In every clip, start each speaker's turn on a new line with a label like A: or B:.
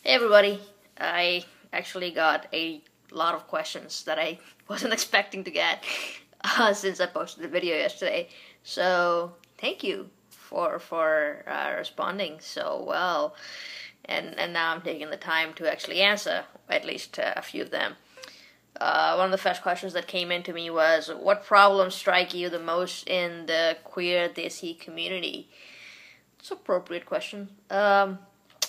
A: Hey everybody, I actually got a lot of questions that I wasn't expecting to get since I posted the video yesterday. So thank you for responding so well, and now I'm taking the time to actually answer at least a few of them. One of the first questions that came into me was, what problems strike you the most in the queer Desi community? It's an appropriate question.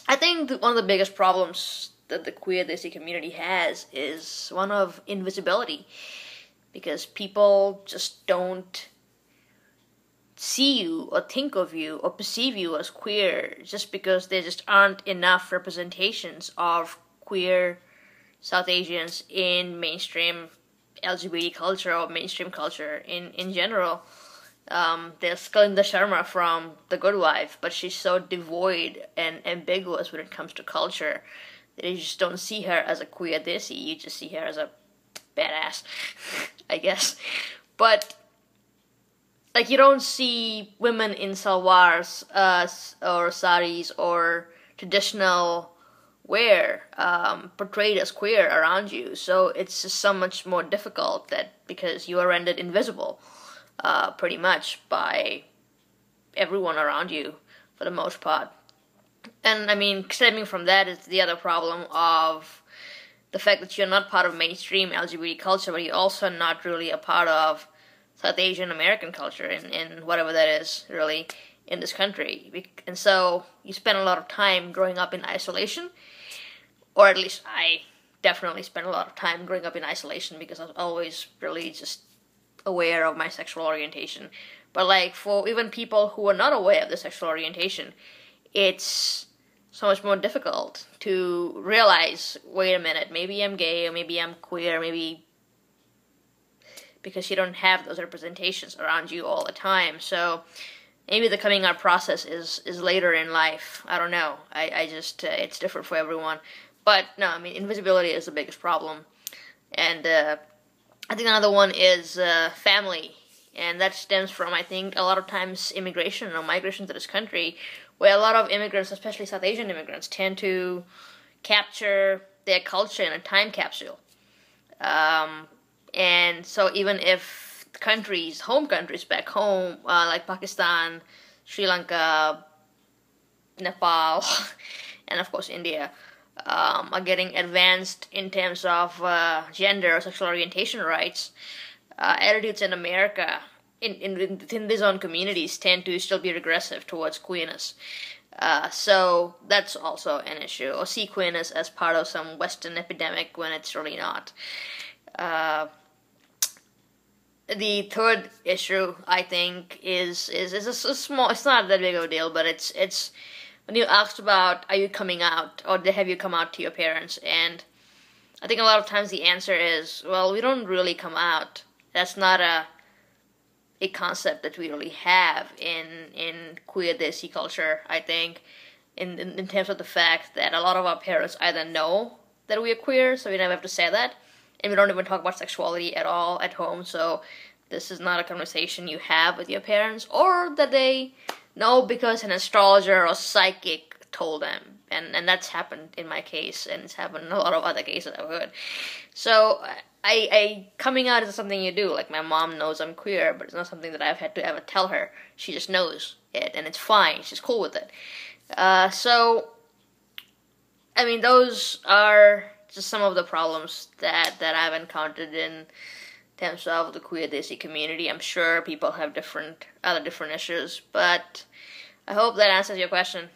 A: I think one of the biggest problems that the queer Desi community has is one of invisibility, because people just don't see you or think of you or perceive you as queer just because there just aren't enough representations of queer South Asians in mainstream LGBT culture or mainstream culture in general. There's Kalinda Sharma from The Good Wife, but she's so devoid and ambiguous when it comes to culture that you just don't see her as a queer Desi. You just see her as a badass, I guess. But like, you don't see women in salwars or saris or traditional wear portrayed as queer around you. So it's just so much more difficult that because you are rendered invisible pretty much by everyone around you for the most part. And I mean, stemming from that is the other problem of the fact that you're not part of mainstream LGBT culture, but you're also not really a part of South Asian American culture in whatever that is, really, in this country. And so you spend a lot of time growing up in isolation, or at least I definitely spent a lot of time growing up in isolation because I was always really just aware of my sexual orientation. But like, for even people who are not aware of their sexual orientation, it's so much more difficult to realize, wait a minute, maybe I'm gay, or maybe I'm queer, maybe, because you don't have those representations around you all the time. So maybe the coming out process is later in life. I don't know. I just, it's different for everyone. But no, I mean, invisibility is the biggest problem. And I think another one is family. And that stems from, I think, a lot of times immigration or migration to this country, where a lot of immigrants, especially South Asian immigrants, tend to capture their culture in a time capsule. And so even if countries, home countries back home, like Pakistan, Sri Lanka, Nepal, and of course India, are getting advanced in terms of gender or sexual orientation rights, attitudes in America, within these own communities, tend to still be regressive towards queerness. So that's also an issue, or see queerness as part of some Western epidemic when it's really not. The third issue, I think, is a small. It's not that big of a deal, but it's when you asked about, are you coming out, or have you come out to your parents? And I think a lot of times the answer is, well, we don't really come out. That's not a concept that we really have in queer Desi culture, I think, in terms of the fact that a lot of our parents either know that we are queer, so we never have to say that, and we don't even talk about sexuality at all at home, so this is not a conversation you have with your parents, or that they know because an astrologer or psychic told them. And that's happened in my case, and it's happened in a lot of other cases I've heard. So I coming out is something you do. Like, my mom knows I'm queer, but it's not something that I've had to ever tell her. She just knows it, and it's fine. She's cool with it. So, I mean, those are just some of the problems that I've encountered in terms of the queer Desi community. I'm sure people have different issues, but I hope that answers your question.